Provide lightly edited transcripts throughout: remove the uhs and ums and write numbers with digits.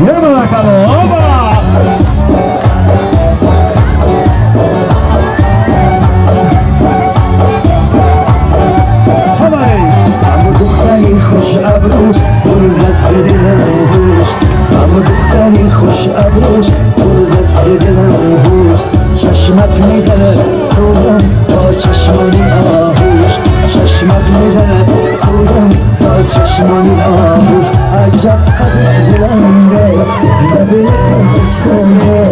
世の中のオーバーدختری خوش ابروش پر دست دلم اما دختری خوش ابروش پر دست دلم چشمت میدن سویم با چشمانی آهوش چشمت میدن سویم با چشمانی آهوش عجب قدش بلنده نبیلتن بسنده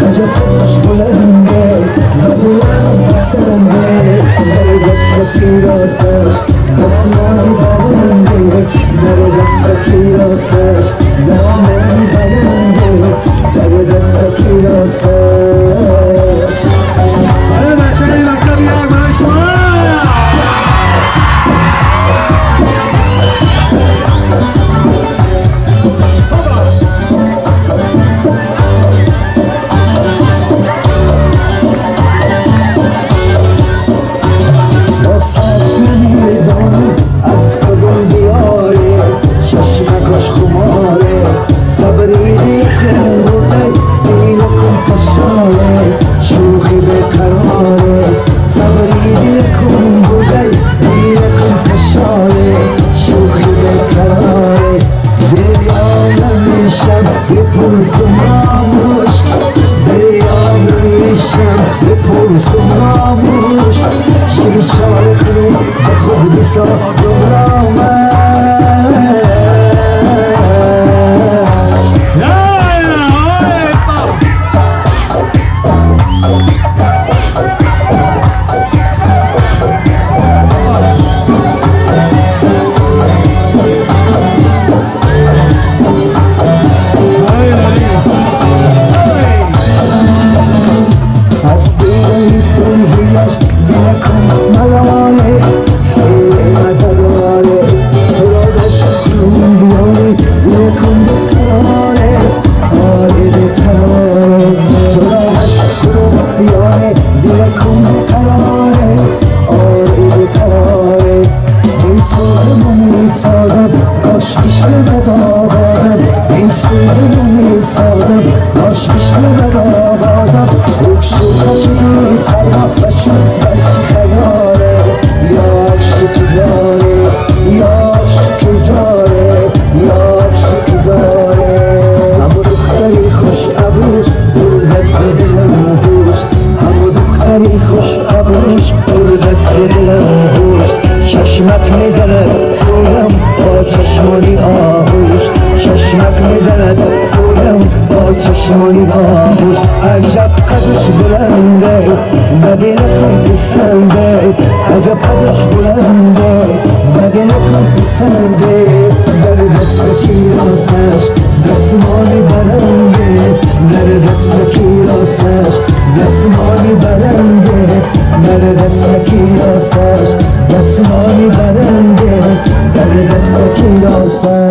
عجب قدش بلنده نبیلتن بسنده در دست راستش دستمانی بلنده در دست راستش دستمانی بلنده در دست راستش چشمک میدند سویم با چشمانی آهوش چشمک میدند سویم با چشمانی آهوش عجب قدش بلنده مدینتم بسنده عجب قدش بلنده مدینتم بسنده در دست کی راستش دستمانی بلنده در دست کی راستش دستمانی بلنده در دست کی راستش دستمانی بلنده در دست کی راستش